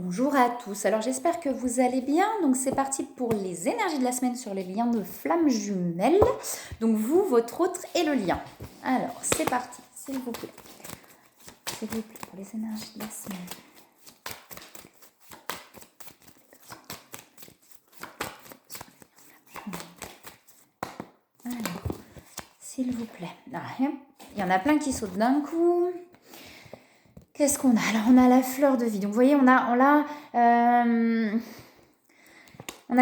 Bonjour à tous, alors j'espère que vous allez bien. Donc c'est parti pour les énergies de la semaine sur les liens de flammes jumelles. Donc vous, votre autre et le lien. Alors c'est parti, s'il vous plaît. S'il vous plaît, pour les énergies de la semaine. Alors, s'il vous plaît. Il y en a plein qui sautent d'un coup. Qu'est-ce qu'on a? Alors on a la fleur de vie. Donc vous voyez, on a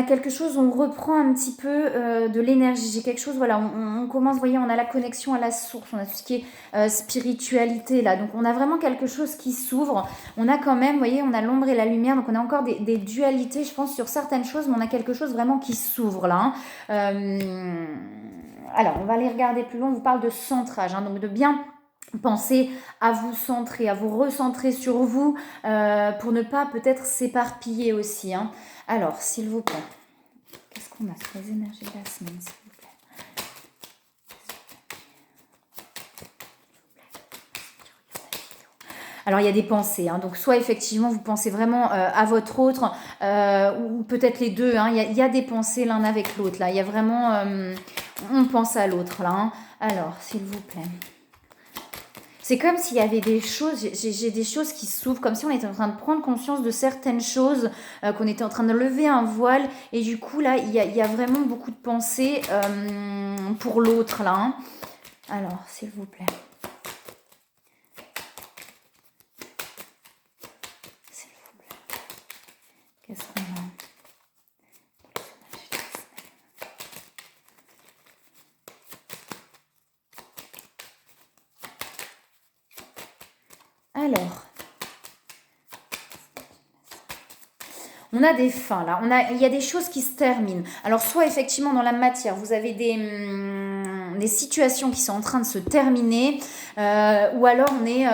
quelque chose, on reprend un petit peu de l'énergie. J'ai quelque chose, voilà, on commence, vous voyez, on a la connexion à la source, on a tout ce qui est spiritualité là. Donc on a vraiment quelque chose qui s'ouvre. On a quand même, vous voyez, on a l'ombre et la lumière, donc on a encore des dualités, je pense, sur certaines choses, mais on a quelque chose vraiment qui s'ouvre là. Alors, on va aller regarder plus loin, on vous parle de centrage, donc de bien pensez à vous centrer, à vous recentrer sur vous pour ne pas peut-être s'éparpiller aussi. Alors, s'il vous plaît, qu'est-ce qu'on a sur les énergies de la semaine, s'il vous plaît? Alors, il y a des pensées, donc soit effectivement vous pensez vraiment à votre autre, ou peut-être les deux, il y a des pensées l'un avec l'autre, là, il y a vraiment, on pense à l'autre, là. Alors, s'il vous plaît. C'est comme s'il y avait des choses, j'ai des choses qui s'ouvrent, comme si on était en train de prendre conscience de certaines choses, qu'on était en train de lever un voile, et du coup là, il y a vraiment beaucoup de pensées pour l'autre là. Alors, s'il vous plaît. S'il vous plaît. Qu'est-ce qu'on a? Alors, on a des fins là, il y a des choses qui se terminent. Alors soit effectivement dans la matière, vous avez des situations qui sont en train de se terminer, ou alors on est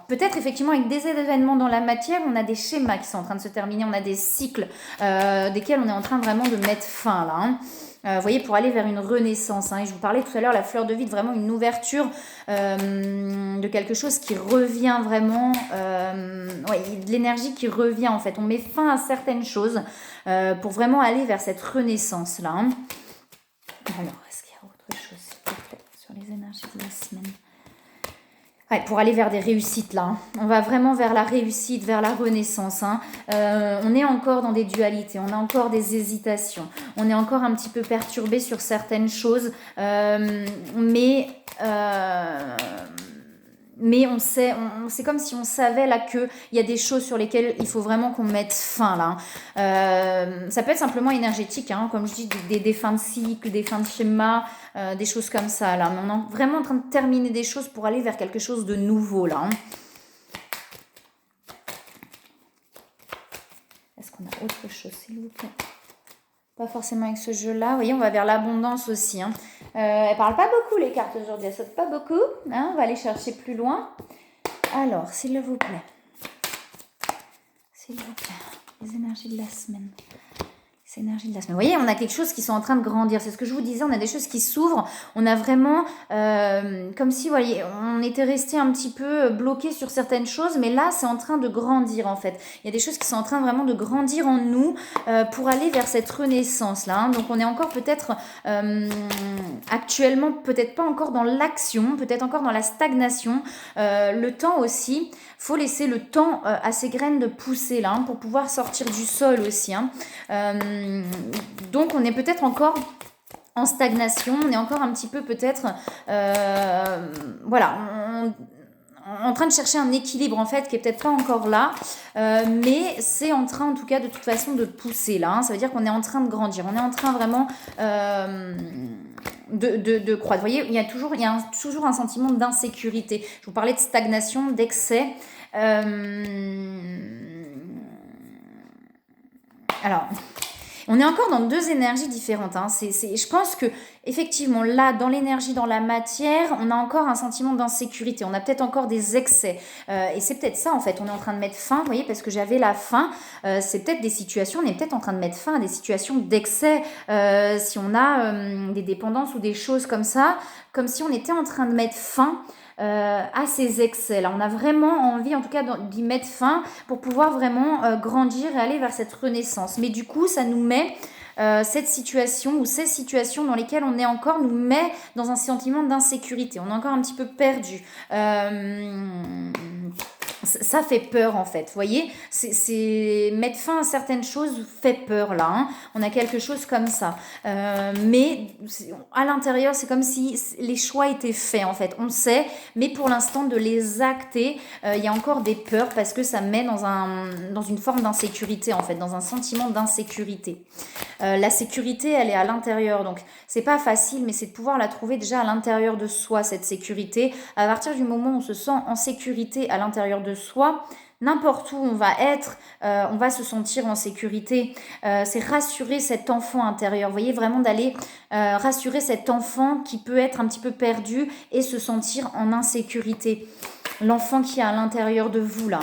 peut-être effectivement avec des événements dans la matière, on a des schémas qui sont en train de se terminer, on a des cycles desquels on est en train vraiment de mettre fin là. Vous voyez, pour aller vers une renaissance. Et je vous parlais tout à l'heure, la fleur de vie, vraiment une ouverture de quelque chose qui revient vraiment, de l'énergie qui revient en fait. On met fin à certaines choses pour vraiment aller vers cette renaissance-là. Alors, est-ce qu'il y a autre chose, s'il vous plaît, sur les énergies de la semaine? Ouais, pour aller vers des réussites là. On va vraiment vers la réussite, vers la renaissance. On est encore dans des dualités, on a encore des hésitations, on est encore un petit peu perturbé sur certaines choses, mais on sait, c'est comme si on savait là qu'il y a des choses sur lesquelles il faut vraiment qu'on mette fin là. Ça peut être simplement énergétique, comme je dis, des fins de cycle, des fins de schéma, des choses comme ça là. Mais on est vraiment en train de terminer des choses pour aller vers quelque chose de nouveau là. Est-ce qu'on a autre chose, s'il vous plaît? Pas forcément avec ce jeu-là. Vous voyez, on va vers l'abondance aussi. Elles parlent pas beaucoup, les cartes, aujourd'hui. Elles sautent pas beaucoup. On va aller chercher plus loin. Alors, s'il vous plaît. S'il vous plaît. Les énergies de la semaine. Les énergies de la semaine. Vous voyez, on a quelque chose qui sont en train de grandir. C'est ce que je vous disais. On a des choses qui s'ouvrent. On a vraiment, comme si, vous voyez, on était resté un petit peu bloqué sur certaines choses. Mais là, c'est en train de grandir, en fait. Il y a des choses qui sont en train vraiment de grandir en nous pour aller vers cette renaissance-là. Donc, on est encore peut-être actuellement, peut-être pas encore dans l'action, peut-être encore dans la stagnation. Le temps aussi. Faut laisser le temps à ces graines de pousser là, pour pouvoir sortir du sol aussi. Donc on est peut-être encore en stagnation, on est encore un petit peu peut-être, en train de chercher un équilibre en fait qui est peut-être pas encore là, mais c'est en train en tout cas de toute façon de pousser là. Ça veut dire qu'on est en train de grandir, on est en train vraiment de croître. Vous voyez, il y a toujours un sentiment d'insécurité. Je vous parlais de stagnation, d'excès. Alors, on est encore dans deux énergies différentes. Je pense que effectivement, là, dans l'énergie, dans la matière, on a encore un sentiment d'insécurité. On a peut-être encore des excès. Et c'est peut-être ça, en fait. On est en train de mettre fin, vous voyez, parce que j'avais la fin. C'est peut-être des situations, on est peut-être en train de mettre fin à des situations d'excès. Si on a des dépendances ou des choses comme ça, comme si on était en train de mettre fin à ces excès. Là, on a vraiment envie, en tout cas, d'y mettre fin pour pouvoir vraiment grandir et aller vers cette renaissance. Mais du coup, ça nous met cette situation ou ces situations dans lesquelles on est encore, nous met dans un sentiment d'insécurité. On est encore un petit peu perdu. Ça fait peur en fait, vous voyez, c'est mettre fin à certaines choses fait peur là, hein. On a quelque chose comme ça, mais à l'intérieur c'est comme si les choix étaient faits en fait, on sait, mais pour l'instant de les acter, il y a encore des peurs parce que ça met dans une forme d'insécurité en fait, dans un sentiment d'insécurité. La sécurité elle est à l'intérieur, donc c'est pas facile, mais c'est de pouvoir la trouver déjà à l'intérieur de soi, cette sécurité. À partir du moment où on se sent en sécurité à l'intérieur de soi, n'importe où on va être, on va se sentir en sécurité. C'est rassurer cet enfant intérieur. Vous voyez, vraiment d'aller rassurer cet enfant qui peut être un petit peu perdu et se sentir en insécurité. L'enfant qui est à l'intérieur de vous, là.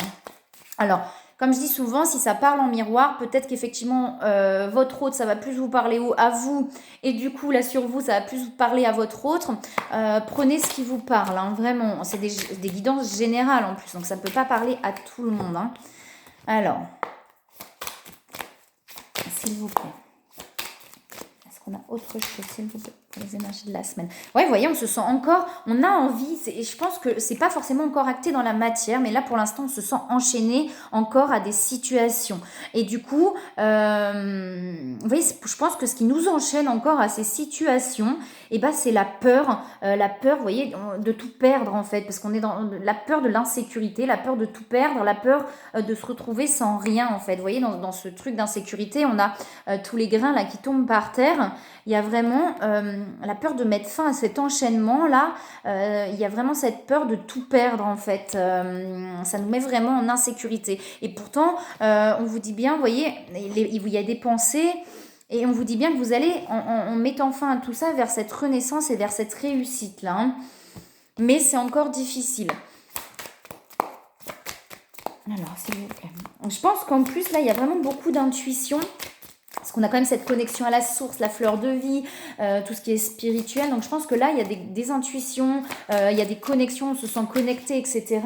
Alors, comme je dis souvent, si ça parle en miroir, peut-être qu'effectivement, votre autre, ça va plus vous parler à vous, et du coup, là, sur vous, ça va plus vous parler à votre autre. Prenez ce qui vous parle, hein, vraiment. C'est des guidances générales, en plus, donc ça ne peut pas parler à tout le monde. Hein. Alors, s'il vous plaît. Est-ce qu'on a autre chose, s'il vous plaît, pour les énergies de la semaine? Ouais, vous voyez, on se sent encore, on a envie, et je pense que c'est pas forcément encore acté dans la matière, mais là, pour l'instant, on se sent enchaîné encore à des situations. Et du coup, vous voyez, je pense que ce qui nous enchaîne encore à ces situations, et ben, c'est la peur, vous voyez, de tout perdre, en fait, parce qu'on est dans la peur de l'insécurité, la peur de tout perdre, la peur de se retrouver sans rien, en fait. Vous voyez, dans ce truc d'insécurité, on a tous les grains là qui tombent par terre. Il y a vraiment la peur de mettre fin à cet enchaînement-là. Il y a vraiment cette peur de tout perdre, en fait. Ça nous met vraiment en insécurité. Et pourtant, on vous dit bien, vous voyez, il y a des pensées, et on vous dit bien que vous allez, en mettant fin à tout ça, vers cette renaissance et vers cette réussite-là. Hein. Mais c'est encore difficile. Alors, s'il vous plaît. Je pense qu'en plus, là, il y a vraiment beaucoup d'intuition. Parce qu'on a quand même cette connexion à la source, la fleur de vie, tout ce qui est spirituel. Donc je pense que là, il y a des intuitions, il y a des connexions, on se sent connecté, etc.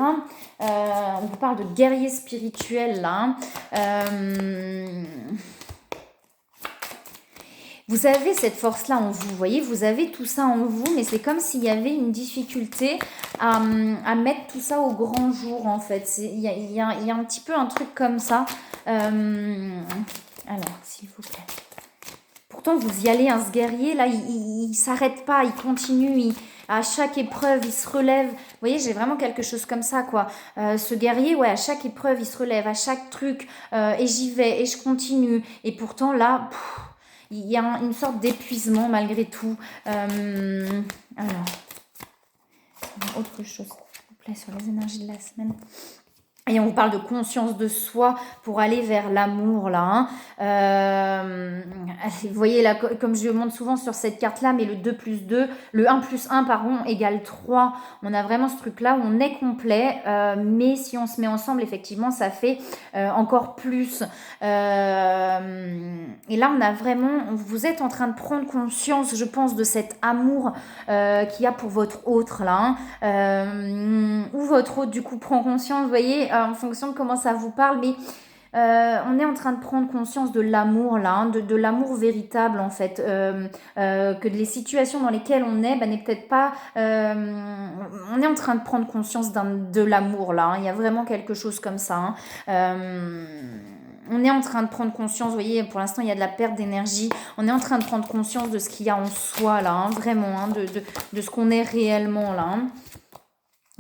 On vous parle de guerrier spirituel, là. Vous avez cette force-là en vous, voyez, vous avez tout ça en vous, mais c'est comme s'il y avait une difficulté à mettre tout ça au grand jour, en fait. Il y a un petit peu un truc comme ça. Alors, s'il vous plaît. Pourtant, vous y allez, hein, ce guerrier, là, il s'arrête pas, il continue, à chaque épreuve, il se relève. Vous voyez, j'ai vraiment quelque chose comme ça, quoi. Ce guerrier, ouais, à chaque épreuve, il se relève, à chaque truc, et j'y vais, et je continue. Et pourtant, là, il y a une sorte d'épuisement, malgré tout. Alors, autre chose, s'il vous plaît, sur les énergies de la semaine. Et on vous parle de conscience de soi pour aller vers l'amour, là. Hein. Vous voyez, là, comme je montre souvent sur cette carte-là, mais le 2 plus 2, le 1 plus 1, pardon, égale 3. On a vraiment ce truc-là où on est complet, mais si on se met ensemble, effectivement, ça fait encore plus. Et là, on a vraiment, vous êtes en train de prendre conscience, je pense, de cet amour qu'il y a pour votre autre, là. Hein. Ou votre autre, du coup, prend conscience, vous voyez, en fonction de comment ça vous parle, mais on est en train de prendre conscience de l'amour là, hein, de l'amour véritable en fait, que les situations dans lesquelles on est, n'est peut-être pas, on est en train de prendre conscience de l'amour là, hein, il y a vraiment quelque chose comme ça. Hein. On est en train de prendre conscience, vous voyez, pour l'instant il y a de la perte d'énergie, on est en train de prendre conscience de ce qu'il y a en soi là, hein, vraiment, hein, de ce qu'on est réellement là. Hein.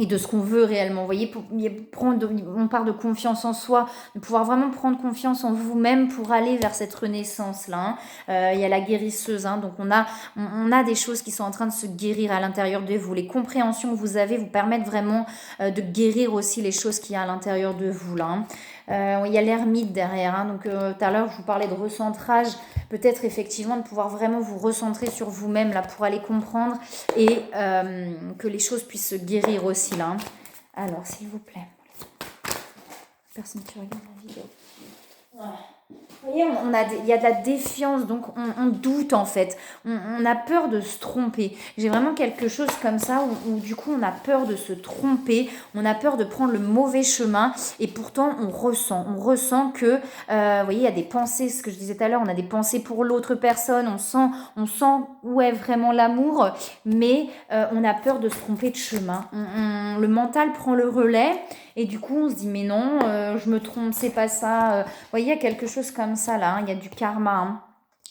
Et de ce qu'on veut réellement. Vous voyez, on parle de confiance en soi, de pouvoir vraiment prendre confiance en vous-même pour aller vers cette renaissance-là. Hein. Il y a la guérisseuse, hein, donc on a des choses qui sont en train de se guérir à l'intérieur de vous. Les compréhensions que vous avez vous permettent vraiment de guérir aussi les choses qu'il y a à l'intérieur de vous. Là. Hein. Il y a l'ermite derrière, hein, donc tout à l'heure je vous parlais de recentrage, peut-être effectivement de pouvoir vraiment vous recentrer sur vous-même là pour aller comprendre et que les choses puissent se guérir aussi là. Hein. Alors s'il vous plaît, personne qui regarde la vidéo. Ouais. Vous voyez, il y a de la défiance, donc on doute en fait. On a peur de se tromper. J'ai vraiment quelque chose comme ça où du coup on a peur de se tromper, on a peur de prendre le mauvais chemin et pourtant on ressent que, vous voyez, il y a des pensées, ce que je disais tout à l'heure, on a des pensées pour l'autre personne, on sent où est vraiment l'amour, mais on a peur de se tromper de chemin. Le mental prend le relais. Et du coup, on se dit, mais non, je me trompe, c'est pas ça. Vous voyez, il y a quelque chose comme ça, là. Hein, il y a du karma. Hein.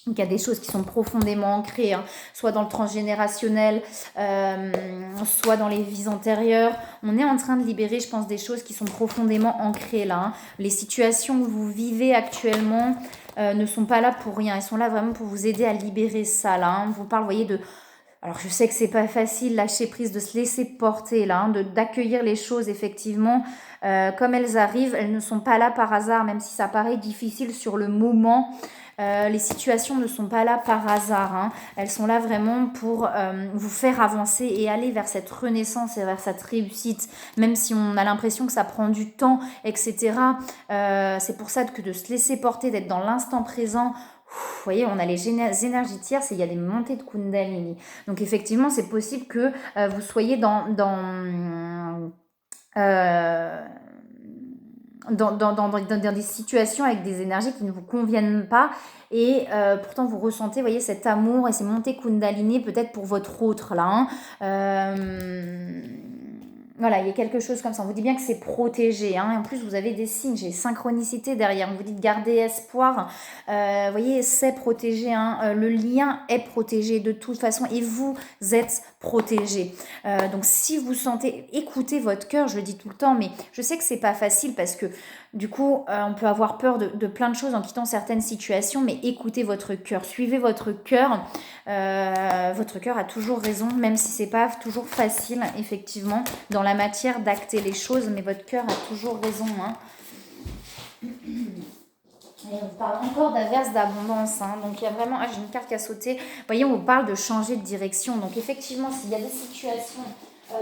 Donc, il y a des choses qui sont profondément ancrées, hein, soit dans le transgénérationnel, soit dans les vies antérieures. On est en train de libérer, je pense, des choses qui sont profondément ancrées, là. Hein. Les situations que vous vivez actuellement ne sont pas là pour rien. Elles sont là vraiment pour vous aider à libérer ça, là. Hein. On vous parle, vous voyez, de... Alors je sais que c'est pas facile, lâcher prise, de se laisser porter là, hein, d'accueillir les choses effectivement comme elles arrivent. Elles ne sont pas là par hasard, même si ça paraît difficile sur le moment. Les situations ne sont pas là par hasard. Hein. Elles sont là vraiment pour vous faire avancer et aller vers cette renaissance et vers cette réussite, même si on a l'impression que ça prend du temps, etc. C'est pour ça que de se laisser porter, d'être dans l'instant présent. Vous voyez, on a les énergies tierces et il y a des montées de Kundalini. Donc effectivement, c'est possible que vous soyez dans des situations avec des énergies qui ne vous conviennent pas et pourtant vous ressentez, voyez, cet amour et ces montées Kundalini peut-être pour votre autre là. Hein. Voilà, il y a quelque chose comme ça. On vous dit bien que c'est protégé. Hein. Et en plus, vous avez des signes. J'ai synchronicité derrière. On vous dit de garder espoir. Vous voyez, c'est protégé. Hein. Le lien est protégé de toute façon. Et vous êtes protégé. Donc, si vous sentez... Écoutez votre cœur. Je le dis tout le temps. Mais je sais que c'est pas facile parce que du coup, on peut avoir peur de plein de choses en quittant certaines situations. Mais écoutez votre cœur. Suivez votre cœur. Votre cœur a toujours raison. Même si c'est pas toujours facile, effectivement, dans la matière d'acter les choses, mais votre cœur a toujours raison. Hein. Et on parle encore d'averse d'abondance. Hein. Donc il y a vraiment... Ah, j'ai une carte qui a sauté. Vous voyez, on vous parle de changer de direction. Donc effectivement, s'il y a des situations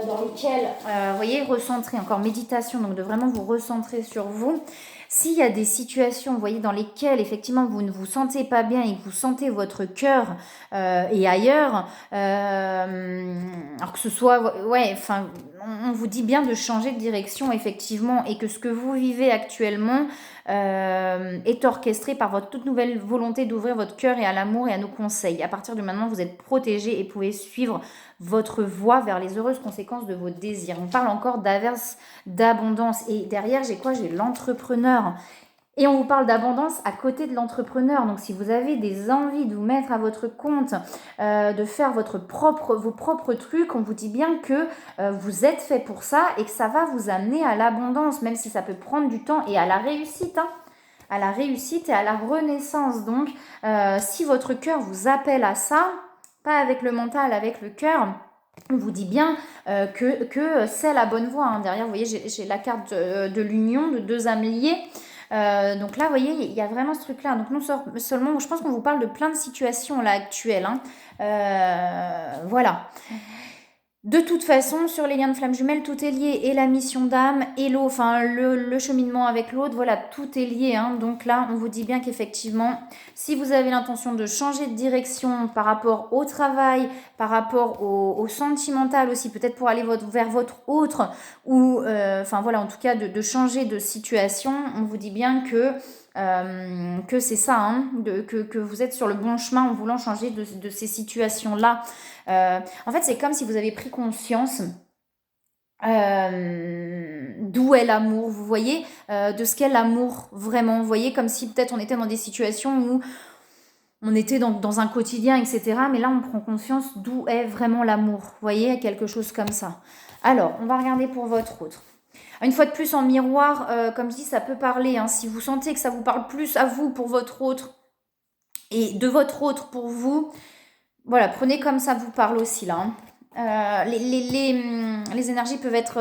dans lesquelles, vous voyez, recentrer, encore méditation, donc de vraiment vous recentrer sur vous. S'il y a des situations, vous voyez, dans lesquelles effectivement vous ne vous sentez pas bien et que vous sentez votre cœur et ailleurs, alors que ce soit, ouais, enfin, on vous dit bien de changer de direction effectivement et que ce que vous vivez actuellement est orchestré par votre toute nouvelle volonté d'ouvrir votre cœur et à l'amour et à nos conseils. À partir de maintenant, vous êtes protégé et pouvez suivre votre voie vers les heureuses conséquences de vos désirs. On parle encore d'averse, d'abondance. Et derrière, j'ai quoi? J'ai l'entrepreneur. Et on vous parle d'abondance à côté de l'entrepreneur. Donc si vous avez des envies de vous mettre à votre compte, de faire vos propres trucs, on vous dit bien que vous êtes fait pour ça et que ça va vous amener à l'abondance, même si ça peut prendre du temps, et à la réussite. Hein. À la réussite et à la renaissance. Donc si votre cœur vous appelle à ça, pas avec le mental, avec le cœur, on vous dit bien que c'est la bonne voie. Hein. Derrière, vous voyez, j'ai la carte de l'union de deux âmes liées. Donc là, vous voyez, il y a vraiment ce truc-là. Donc non seulement, je pense qu'on vous parle de plein de situations là actuelles. Hein. Voilà. De toute façon, sur les liens de flammes jumelles, tout est lié. Et la mission d'âme, et l'eau, enfin le cheminement avec l'autre, voilà, tout est lié. Hein. Donc là, on vous dit bien qu'effectivement, si vous avez l'intention de changer de direction par rapport au travail, par rapport au sentimental aussi, peut-être pour aller vers votre autre, ou, enfin voilà, en tout cas, de changer de situation, on vous dit bien que c'est ça, hein, que vous êtes sur le bon chemin en voulant changer de ces situations-là. En fait, c'est comme si vous avez pris conscience d'où est l'amour, vous voyez, de ce qu'est l'amour vraiment. Vous voyez, comme si peut-être on était dans des situations où on était dans un quotidien, etc. Mais là, on prend conscience d'où est vraiment l'amour. Vous voyez, quelque chose comme ça. Alors, on va regarder pour votre autre. Une fois de plus, en miroir, comme je dis, ça peut parler. Hein. Si vous sentez que ça vous parle plus à vous pour votre autre et de votre autre pour vous, voilà, prenez comme ça vous parle aussi là. Hein. Les énergies peuvent être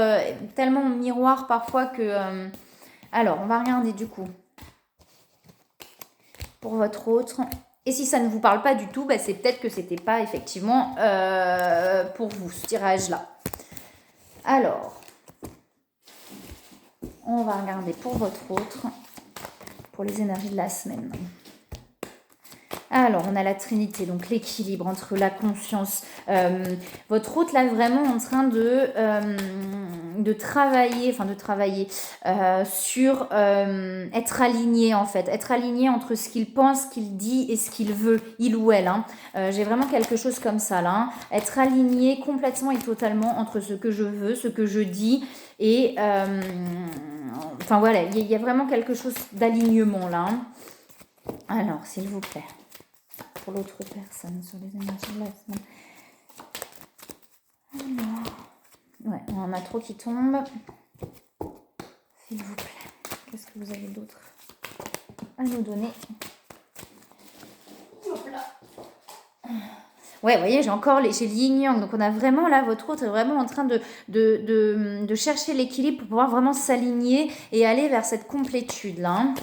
tellement en miroir parfois que... alors, on va regarder du coup pour votre autre. Et si ça ne vous parle pas du tout, bah, c'est peut-être que c'était pas effectivement pour vous, ce tirage-là. Alors, on va regarder pour votre autre. pour les énergies de la semaine. Alors, on a la Trinité, donc l'équilibre entre la conscience. Votre hôte, là, vraiment en train de travailler sur être aligné, en fait. Être aligné entre ce qu'il pense, ce qu'il dit et ce qu'il veut, il ou elle. Hein. J'ai vraiment quelque chose comme ça, là. Hein. Être aligné complètement et totalement entre ce que je veux, ce que je dis et... enfin, voilà, il y a vraiment quelque chose d'alignement, là. Hein. Alors, s'il vous plaît. Pour l'autre personne sur les énergies de la semaine. Alors, ouais, on en a trop qui tombent. S'il vous plaît, qu'est-ce que vous avez d'autre à nous donner? Hop là. Ouais, vous voyez, j'ai le yin-yang. Donc, on a vraiment là, votre autre est vraiment en train de chercher l'équilibre pour pouvoir vraiment s'aligner et aller vers cette complétude là. Hein.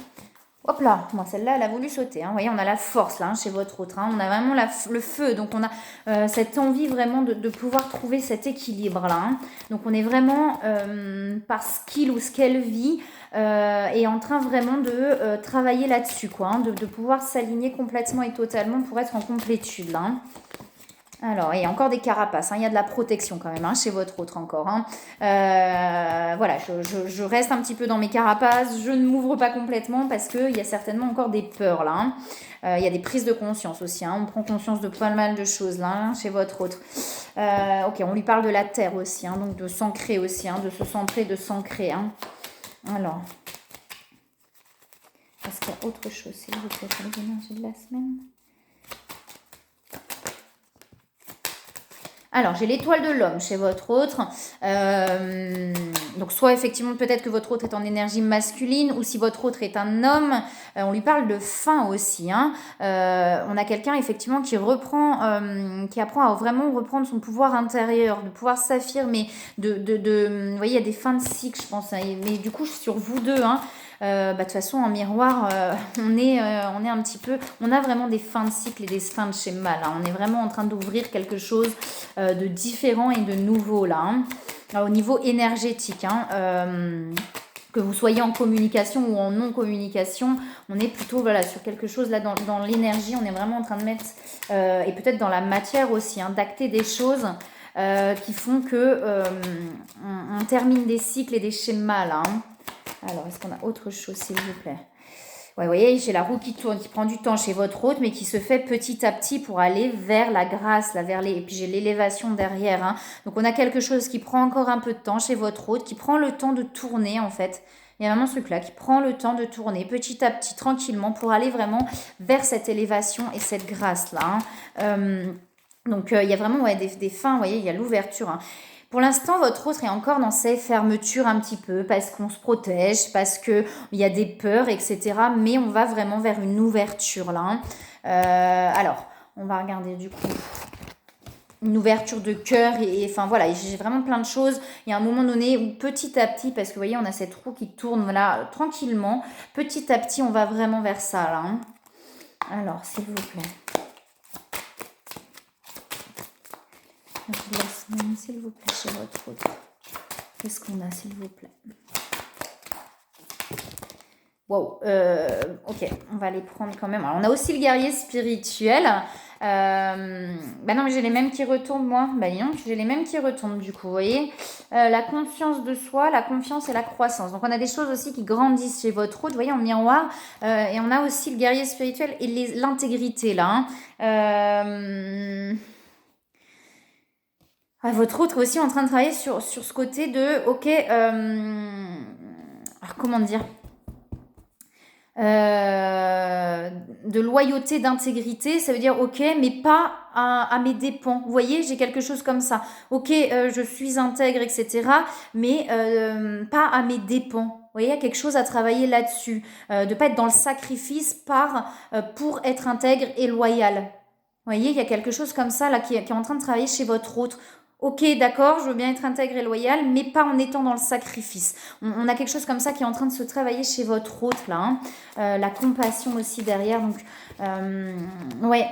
Hop là, bon, celle-là, elle a voulu sauter. Hein. Vous voyez, on a la force là, hein, chez votre autre. Hein. On a vraiment le feu. Donc, on a cette envie vraiment de pouvoir trouver cet équilibre là. Hein. Donc, on est vraiment, parce qu'il ou ce qu'elle vit, est en train vraiment de travailler là-dessus, quoi. Hein, de pouvoir s'aligner complètement et totalement pour être en complétude là. Hein. Alors, il y a encore des carapaces, hein, il y a de la protection quand même, hein, chez votre autre encore. Hein. Voilà, je reste un petit peu dans mes carapaces, je ne m'ouvre pas complètement parce qu'il y a certainement encore des peurs là. Hein. Il y a des prises de conscience aussi, hein, on prend conscience de pas mal de choses là, hein, chez votre autre. Ok, on lui parle de la terre aussi, hein, donc de s'ancrer aussi, hein, de se centrer, de s'ancrer. Hein. Alors, est-ce qu'il y a autre chose, s'il vous plaît, pour les énergies de la semaine? Alors, j'ai l'étoile de l'homme chez votre autre. Donc, soit effectivement, peut-être que votre autre est en énergie masculine, ou si votre autre est un homme, on lui parle de fin aussi. Hein. On a quelqu'un, effectivement, qui apprend à vraiment reprendre son pouvoir intérieur, de pouvoir s'affirmer. Vous voyez, il y a des fins de cycle, je pense. Hein, mais du coup, sur vous deux, hein, de toute façon, en miroir, on est un petit peu... On a vraiment des fins de cycle et des fins de schéma, là. On est vraiment en train d'ouvrir quelque chose de différent et de nouveau, là. Hein. Alors, au niveau énergétique, hein, que vous soyez en communication ou en non-communication, on est plutôt voilà, sur quelque chose, là, dans l'énergie. On est vraiment en train de mettre... et peut-être dans la matière aussi, hein, d'acter des choses... qui font que on termine des cycles et des schémas, là. Hein. Alors, est-ce qu'on a autre chose, s'il vous plaît? Ouais, vous voyez, j'ai la roue qui tourne, qui prend du temps chez votre hôte, mais qui se fait petit à petit pour aller vers la grâce, là, et puis j'ai l'élévation derrière. Hein. Donc, on a quelque chose qui prend encore un peu de temps chez votre hôte, qui prend le temps de tourner, en fait. Il y a vraiment ce truc-là qui prend le temps de tourner petit à petit, tranquillement, pour aller vraiment vers cette élévation et cette grâce-là. Hein. Donc, il y a vraiment des fins, vous voyez, il y a l'ouverture. Hein. Pour l'instant, votre autre est encore dans ses fermetures un petit peu, parce qu'on se protège, parce qu'il y a des peurs, etc. Mais on va vraiment vers une ouverture, là. Hein. Alors, on va regarder du coup une ouverture de cœur et enfin voilà, j'ai vraiment plein de choses. Il y a un moment donné où petit à petit, parce que vous voyez, on a cette roue qui tourne, voilà, tranquillement. Petit à petit, on va vraiment vers ça, là. Hein. Alors, s'il vous plaît. La semaine, s'il vous plaît, chez votre autre. Qu'est-ce qu'on a, s'il vous plaît? Wow, ok, on va les prendre quand même. Alors, on a aussi le guerrier spirituel. Bah non, mais j'ai les mêmes qui retombent, moi. Bah non, j'ai les mêmes qui retombent, du coup, vous voyez. La conscience de soi, la confiance et la croissance. Donc, on a des choses aussi qui grandissent chez votre autre, vous voyez, en miroir. Et on a aussi le guerrier spirituel et l'intégrité, là. Hein. Votre autre est aussi en train de travailler sur ce côté de, ok, alors comment dire, de loyauté, d'intégrité, ça veut dire, ok, mais pas à mes dépens. Vous voyez, j'ai quelque chose comme ça. Ok, je suis intègre, etc., mais pas à mes dépens. Vous voyez, il y a quelque chose à travailler là-dessus. De ne pas être dans le sacrifice pour être intègre et loyal. Vous voyez, il y a quelque chose comme ça là qui est en train de travailler chez votre autre. Ok, d'accord, je veux bien être intègre et loyal, mais pas en étant dans le sacrifice. On a quelque chose comme ça qui est en train de se travailler chez votre hôte, là. Hein. La compassion aussi derrière. Donc, ouais.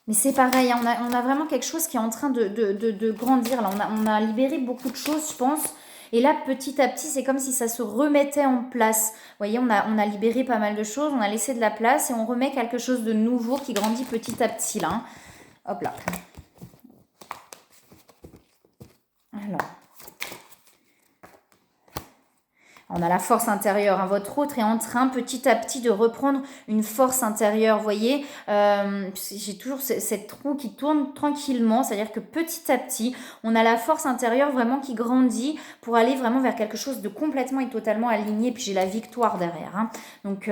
Mais c'est pareil, hein, on a vraiment quelque chose qui est en train de grandir. Là. On a libéré beaucoup de choses, je pense. Et là, petit à petit, c'est comme si ça se remettait en place. Vous voyez, on a libéré pas mal de choses, on a laissé de la place et on remet quelque chose de nouveau qui grandit petit à petit là. Hop là. Alors. On a la force intérieure. Hein. Votre autre est en train petit à petit de reprendre une force intérieure. Vous voyez, j'ai toujours cette roue qui tourne tranquillement. C'est-à-dire que petit à petit, on a la force intérieure vraiment qui grandit pour aller vraiment vers quelque chose de complètement et totalement aligné. Puis j'ai la victoire derrière. Hein. Donc,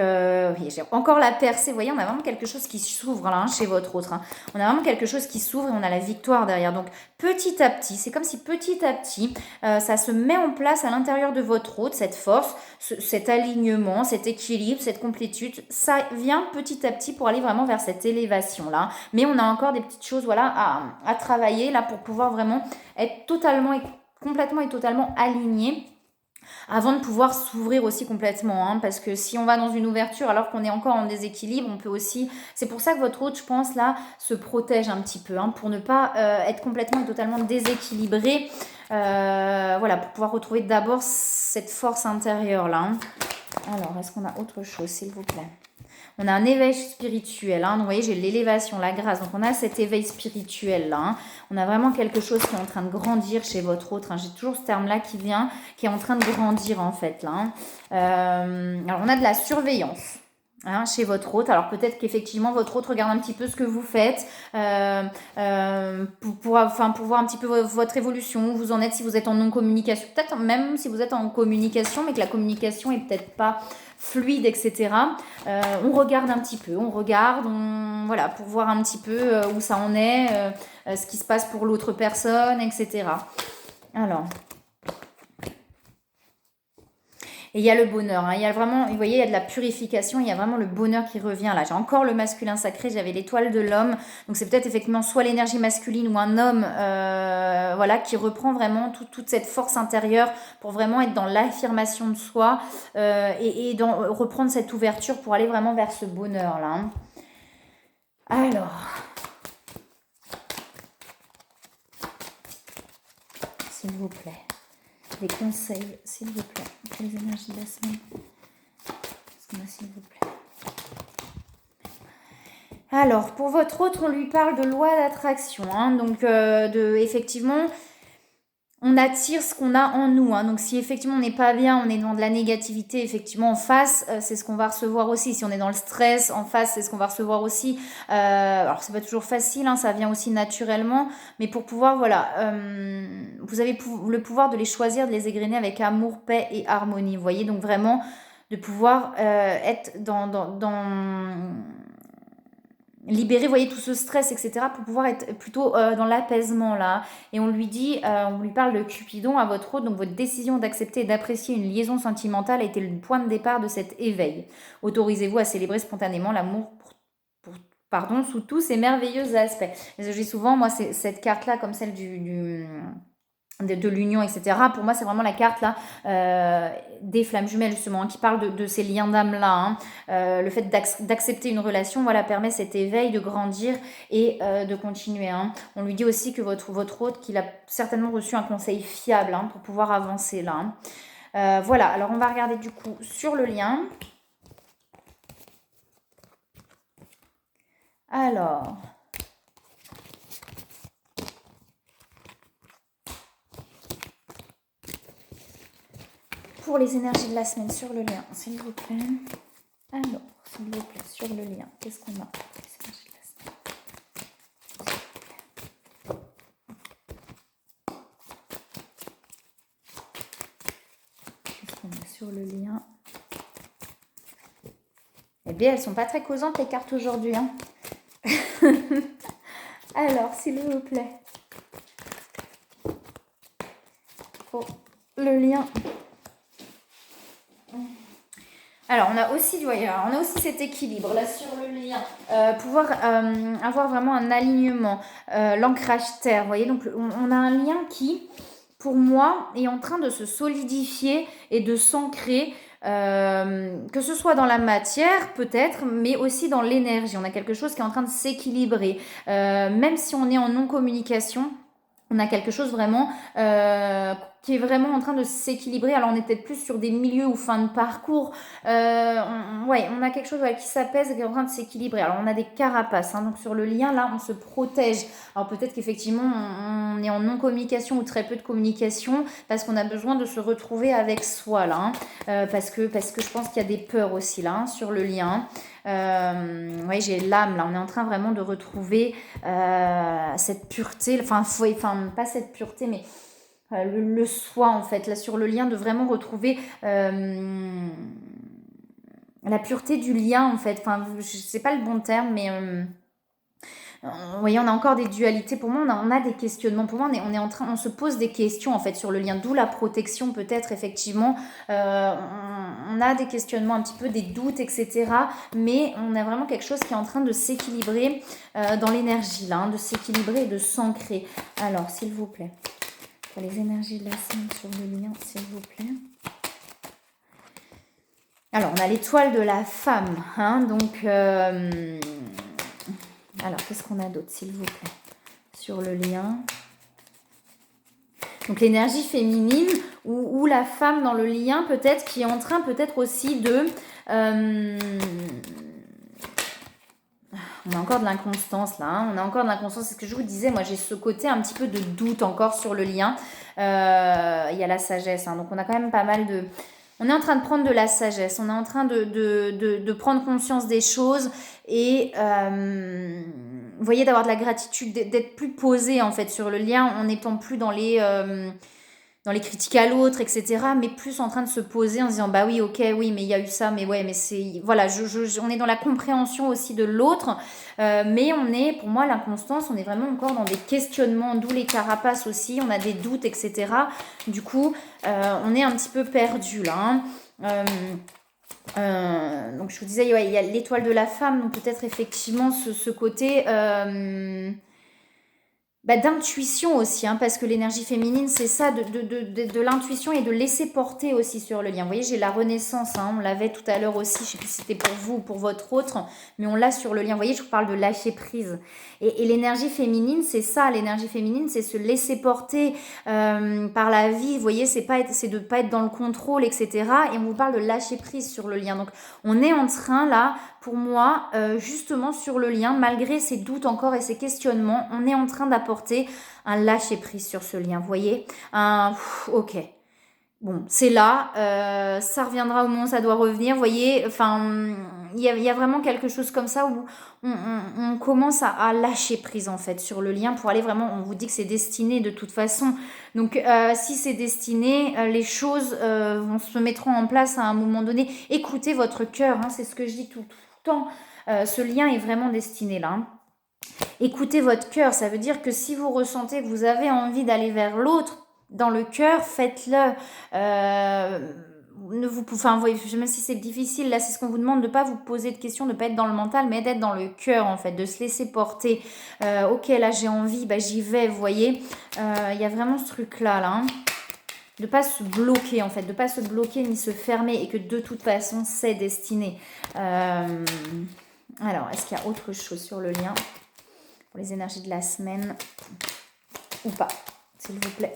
oui, j'ai encore la percée. Vous voyez, on a vraiment quelque chose qui s'ouvre là, hein, chez votre autre. Hein. On a vraiment quelque chose qui s'ouvre et on a la victoire derrière. Donc, petit à petit, c'est comme si petit à petit, ça se met en place à l'intérieur de votre autre, cette force, cet alignement, cet équilibre, cette complétude, ça vient petit à petit pour aller vraiment vers cette élévation-là. Mais on a encore des petites choses voilà, à travailler là pour pouvoir vraiment être totalement et complètement et totalement aligné avant de pouvoir s'ouvrir aussi complètement, hein, parce que si on va dans une ouverture alors qu'on est encore en déséquilibre, on peut aussi, c'est pour ça que votre hôte, je pense là, se protège un petit peu, hein, pour ne pas être complètement et totalement déséquilibré, voilà, pour pouvoir retrouver d'abord cette force intérieure là, hein. Alors, est-ce qu'on a autre chose, s'il vous plaît? On a un éveil spirituel, hein. Donc, vous voyez, j'ai l'élévation, la grâce. Donc, on a cet éveil spirituel là, hein. On a vraiment quelque chose qui est en train de grandir chez votre autre, hein. J'ai toujours ce terme-là qui vient, qui est en train de grandir en fait là, hein. Alors, on a de la surveillance. Hein, chez votre hôte. Alors peut-être qu'effectivement votre hôte regarde un petit peu ce que vous faites pour voir un petit peu votre évolution, où vous en êtes, si vous êtes en non-communication, peut-être même si vous êtes en communication mais que la communication est peut-être pas fluide, etc. On regarde un petit peu, voilà, pour voir un petit peu où ça en est, ce qui se passe pour l'autre personne, etc. Alors... Et il y a le bonheur, hein. Il y a vraiment, vous voyez, il y a de la purification, il y a vraiment le bonheur qui revient là. J'ai encore le masculin sacré, j'avais l'étoile de l'homme. Donc c'est peut-être effectivement soit l'énergie masculine ou un homme voilà, qui reprend vraiment toute cette force intérieure pour vraiment être dans l'affirmation de soi et reprendre cette ouverture pour aller vraiment vers ce bonheur là, hein. Alors, s'il vous plaît, des conseils, s'il vous plaît, pour les énergies de la semaine. S'il vous plaît. Alors, pour votre autre, on lui parle de loi d'attraction, hein. Donc, effectivement, on attire ce qu'on a en nous, hein. Donc, si effectivement on n'est pas bien, on est dans de la négativité, effectivement, en face, c'est ce qu'on va recevoir aussi. Si on est dans le stress, en face, c'est ce qu'on va recevoir aussi. Alors, c'est pas toujours facile, hein, ça vient aussi naturellement. Mais pour pouvoir, voilà, vous avez le pouvoir de les choisir, de les égrener avec amour, paix et harmonie. Vous voyez, donc vraiment, de pouvoir être dans libérer, vous voyez, tout ce stress, etc., pour pouvoir être plutôt dans l'apaisement, là. Et on lui dit, on lui parle de Cupidon à votre hôte, donc votre décision d'accepter et d'apprécier une liaison sentimentale a été le point de départ de cet éveil. Autorisez-vous à célébrer spontanément l'amour pardon, sous tous ses merveilleux aspects. J'ai souvent, moi, cette carte-là, comme celle de l'union, etc. Pour moi, c'est vraiment la carte là des flammes jumelles, justement, qui parle de ces liens d'âme là, hein. Le fait d'accepter une relation, voilà, permet cet éveil de grandir et de continuer, hein. On lui dit aussi que votre hôte, qu'il a certainement reçu un conseil fiable, hein, pour pouvoir avancer là, hein. Voilà, alors on va regarder du coup sur le lien. Alors... pour les énergies de la semaine sur le lien, s'il vous plaît. Alors, s'il vous plaît, sur le lien, qu'est-ce qu'on a pour les énergies de la semaine? Qu'est-ce qu'on a sur le lien? Eh bien, elles sont pas très causantes, les cartes aujourd'hui, hein. Alors, s'il vous plaît. Pour le lien... Alors, on a aussi cet équilibre là sur le lien, pouvoir avoir vraiment un alignement, l'ancrage terre, vous voyez, donc on a un lien qui, pour moi, est en train de se solidifier et de s'ancrer, que ce soit dans la matière peut-être, mais aussi dans l'énergie. On a quelque chose qui est en train de s'équilibrer, même si on est en non-communication. On a quelque chose vraiment qui est vraiment en train de s'équilibrer. Alors on est peut-être plus sur des milieux ou fin de parcours. Ouais, on a quelque chose qui s'apaise et qui est en train de s'équilibrer. Alors on a des carapaces, hein, donc sur le lien là on se protège. Alors peut-être qu'effectivement on est en non-communication ou très peu de communication parce qu'on a besoin de se retrouver avec soi là, hein, parce que je pense qu'il y a des peurs aussi là, hein, sur le lien. Oui, j'ai l'âme là, on est en train vraiment de retrouver cette pureté, enfin pas cette pureté mais le soi en fait, là sur le lien, de vraiment retrouver la pureté du lien en fait, enfin je sais pas le bon terme mais vous voyez, on a encore des dualités. Pour moi, on a des questionnements. Pour moi, on se pose des questions en fait sur le lien. D'où la protection peut-être effectivement. On a des questionnements un petit peu, des doutes, etc. Mais on a vraiment quelque chose qui est en train de s'équilibrer dans l'énergie là, hein, de s'équilibrer et de s'ancrer. Alors, s'il vous plaît, pour les énergies de la semaine sur le lien, s'il vous plaît. Alors, on a l'étoile de la femme, hein, donc. Alors, qu'est-ce qu'on a d'autre, s'il vous plaît, sur le lien? Donc, l'énergie féminine ou la femme dans le lien, peut-être, qui est en train peut-être aussi de... on a encore de l'inconstance, là. Hein, on a encore de l'inconstance. C'est ce que je vous disais. Moi, j'ai ce côté un petit peu de doute encore sur le lien. Il y a la sagesse. Hein, donc, on a quand même pas mal de... On est en train de prendre de la sagesse, on est en train de prendre conscience des choses et vous voyez, d'avoir de la gratitude, d'être plus posé en fait sur le lien, en n'étant plus dans les critiques à l'autre, etc. Mais plus en train de se poser en se disant bah oui, ok, oui, mais il y a eu ça, mais ouais, mais c'est... Voilà, on est dans la compréhension aussi de l'autre, mais on est, pour moi, l'inconstance, on est vraiment encore dans des questionnements, d'où les carapaces aussi, on a des doutes, etc. Du coup, on est un petit peu perdu là. Hein. Donc je vous disais, ouais, il y a l'étoile de la femme, donc peut-être effectivement ce côté... d'intuition aussi, hein, parce que l'énergie féminine, c'est ça, de l'intuition et de laisser porter aussi sur le lien. Vous voyez, j'ai la renaissance, hein, on l'avait tout à l'heure aussi, je ne sais plus si c'était pour vous ou pour votre autre, mais on l'a sur le lien. Vous voyez, je vous parle de lâcher prise. Et l'énergie féminine, c'est ça, l'énergie féminine, c'est se laisser porter par la vie. Vous voyez, c'est de ne pas être dans le contrôle, etc. Et on vous parle de lâcher prise sur le lien. Donc, on est en train, là, pour moi, justement sur le lien, malgré ces doutes encore et ces questionnements, on est en train d'apporter un lâcher prise sur ce lien, vous voyez, ok, bon, c'est là, ça reviendra au moment où ça doit revenir, vous voyez, enfin, il y a vraiment quelque chose comme ça où on commence à lâcher prise en fait sur le lien pour aller vraiment, on vous dit que c'est destiné de toute façon, donc si c'est destiné, les choses se mettront en place à un moment donné. Écoutez votre cœur, hein, c'est ce que je dis tout le temps, ce lien est vraiment destiné là, hein. Écoutez votre cœur, ça veut dire que si vous ressentez que vous avez envie d'aller vers l'autre, dans le cœur, faites-le. Même si c'est difficile, là c'est ce qu'on vous demande, de ne pas vous poser de questions, de ne pas être dans le mental, mais d'être dans le cœur en fait, de se laisser porter. Ok, là j'ai envie, j'y vais, vous voyez. Il y a vraiment ce truc-là, là. Hein. De ne pas se bloquer en fait, de ne pas se bloquer ni se fermer et que de toute façon c'est destiné. Alors, est-ce qu'il y a autre chose sur le lien pour les énergies de la semaine ou pas, s'il vous plaît?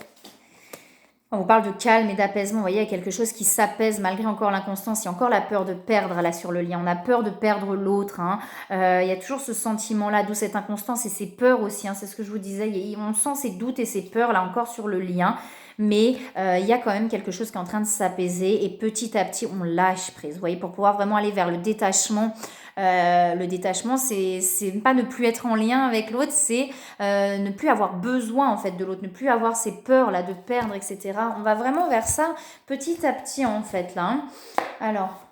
On vous parle de calme et d'apaisement, vous voyez, il y a quelque chose qui s'apaise malgré encore l'inconstance, il y a encore la peur de perdre là sur le lien, on a peur de perdre l'autre, hein. Il y a toujours ce sentiment-là, d'où cette inconstance et ces peurs aussi, hein, c'est ce que je vous disais, on sent ces doutes et ces peurs là encore sur le lien, mais il y a quand même quelque chose qui est en train de s'apaiser et petit à petit on lâche prise, vous voyez, pour pouvoir vraiment aller vers le détachement. Le détachement, c'est pas ne plus être en lien avec l'autre, c'est ne plus avoir besoin en fait de l'autre, ne plus avoir ces peurs là de perdre, etc. On va vraiment vers ça petit à petit en fait là. Hein. Alors,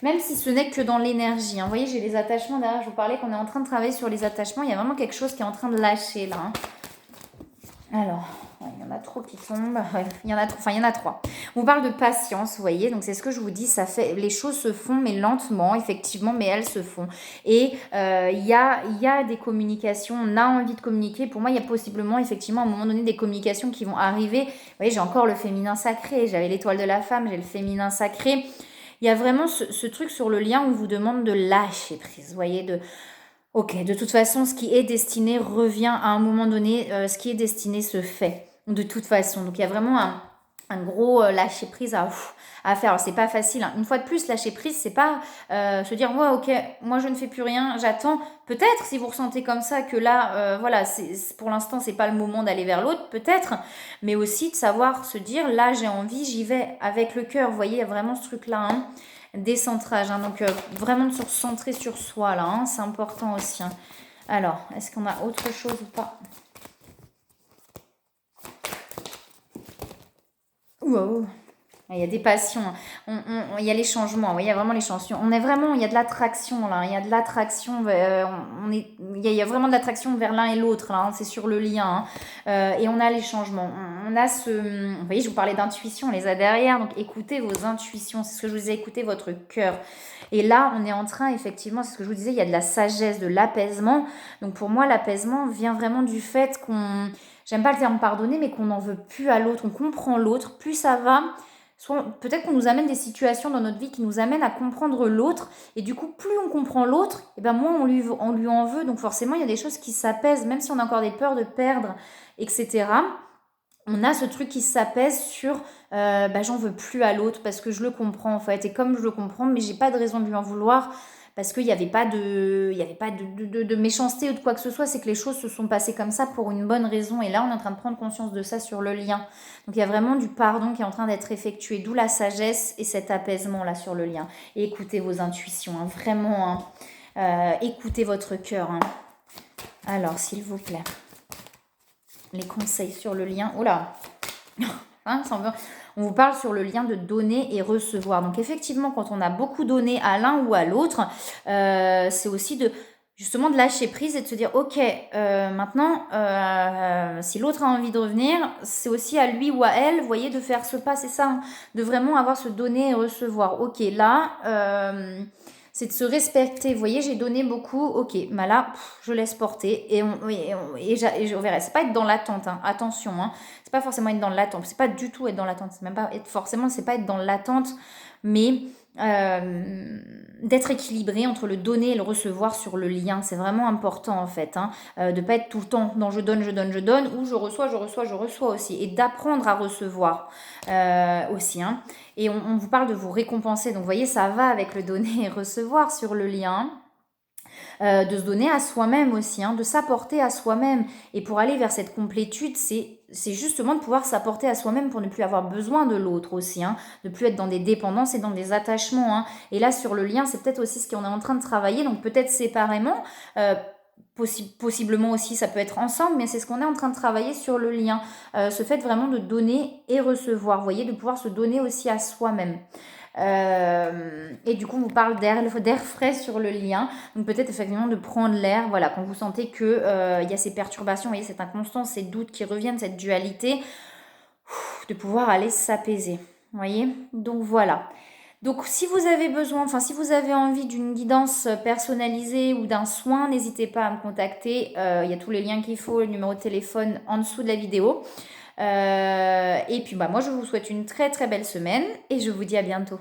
même si ce n'est que dans l'énergie, hein. Vous voyez, j'ai les attachements derrière, je vous parlais qu'on est en train de travailler sur les attachements, il y a vraiment quelque chose qui est en train de lâcher là. Hein. Alors, il y en a trop qui tombent. Il y en a 3. On vous parle de patience, vous voyez. Donc, c'est ce que je vous dis. Les choses se font, mais lentement, effectivement, mais elles se font. Et il y a des communications. On a envie de communiquer. Pour moi, il y a possiblement, effectivement, à un moment donné, des communications qui vont arriver. Vous voyez, j'ai encore le féminin sacré. J'avais l'étoile de la femme. J'ai le féminin sacré. Il y a vraiment ce truc sur le lien où on vous demande de lâcher prise. Vous voyez, Ok, de toute façon, ce qui est destiné revient à un moment donné. Ce qui est destiné se fait. de toute façon. Donc il y a vraiment un gros lâcher prise à faire. Alors c'est pas facile, hein. Une fois de plus, lâcher prise, c'est pas se dire ouais ok, moi je ne fais plus rien, j'attends. Peut-être si vous ressentez comme ça que là, voilà, pour l'instant c'est pas le moment d'aller vers l'autre, peut-être, mais aussi de savoir se dire là j'ai envie, j'y vais avec le cœur. Vous voyez, il y a vraiment ce truc-là, hein, décentrage, hein. Donc vraiment de se recentrer sur soi là, hein, c'est important aussi, hein. Alors, est-ce qu'on a autre chose ou pas? Wow. Il y a des passions, il y a les changements, oui, il y a vraiment les changements. On est vraiment, il y a de l'attraction là, il y a de l'attraction, il y a vraiment de l'attraction vers l'un et l'autre là, hein, c'est sur le lien, hein. Et on a les changements. On a vous voyez, je vous parlais d'intuition, on les a derrière, donc écoutez vos intuitions, c'est ce que je vous ai écouté, votre cœur. Et là, on est en train, effectivement, c'est ce que je vous disais, il y a de la sagesse, de l'apaisement. Donc pour moi, l'apaisement vient vraiment du fait qu'on, j'aime pas le terme pardonner, mais qu'on n'en veut plus à l'autre, on comprend l'autre, plus ça va. Peut-être qu'on nous amène des situations dans notre vie qui nous amènent à comprendre l'autre. Et du coup, plus on comprend l'autre, et ben moins on lui en veut. Donc forcément, il y a des choses qui s'apaisent, même si on a encore des peurs de perdre, etc. On a ce truc qui s'apaise sur j'en veux plus à l'autre parce que je le comprends en fait. Et comme je le comprends, mais j'ai pas de raison de lui en vouloir parce qu'il n'y avait pas de méchanceté ou de quoi que ce soit. C'est que les choses se sont passées comme ça pour une bonne raison. Et là, on est en train de prendre conscience de ça sur le lien. Donc il y a vraiment du pardon qui est en train d'être effectué. D'où la sagesse et cet apaisement là sur le lien. Et écoutez vos intuitions, hein, vraiment. Hein. Écoutez votre cœur. Hein. Alors, s'il vous plaît. Les conseils sur le lien. Oh là hein, on vous parle sur le lien de donner et recevoir. Donc effectivement, quand on a beaucoup donné à l'un ou à l'autre, c'est aussi justement de lâcher prise et de se dire ok, maintenant, si l'autre a envie de revenir, c'est aussi à lui ou à elle, vous voyez, de faire ce pas, c'est ça, hein, de vraiment avoir ce donner et recevoir. Ok, là, c'est de se respecter. Vous voyez, j'ai donné beaucoup. Ok, bah là, je laisse porter et je verrai. C'est pas être dans l'attente. Hein. Attention, hein. C'est pas forcément être dans l'attente. C'est pas du tout être dans l'attente. C'est même pas être forcément. C'est pas être dans l'attente, mais d'être équilibré entre le donner et le recevoir sur le lien. C'est vraiment important en fait. Hein, de pas être tout le temps dans je donne, ou je reçois aussi. Et d'apprendre à recevoir aussi. Hein. Et on vous parle de vous récompenser. Donc, vous voyez, ça va avec le donner et recevoir sur le lien. De se donner à soi-même aussi, hein, de s'apporter à soi-même. Et pour aller vers cette complétude, c'est justement de pouvoir s'apporter à soi-même pour ne plus avoir besoin de l'autre aussi, hein, de plus être dans des dépendances et dans des attachements. Hein. Et là, sur le lien, c'est peut-être aussi ce qu'on est en train de travailler, donc peut-être séparément. Possiblement aussi, ça peut être ensemble, mais c'est ce qu'on est en train de travailler sur le lien. Ce fait vraiment de donner et recevoir, vous voyez, de pouvoir se donner aussi à soi-même. Et du coup, on vous parle d'air frais sur le lien. Donc peut-être effectivement de prendre l'air, voilà, quand vous sentez que il y a ces perturbations, vous voyez, cette inconstance, ces doutes qui reviennent, cette dualité, de pouvoir aller s'apaiser. Vous voyez? Donc voilà. Donc si vous avez besoin, enfin si vous avez envie d'une guidance personnalisée ou d'un soin, n'hésitez pas à me contacter. Il y a tous les liens qu'il faut, le numéro de téléphone en dessous de la vidéo. Et puis moi je vous souhaite une très très belle semaine et je vous dis à bientôt.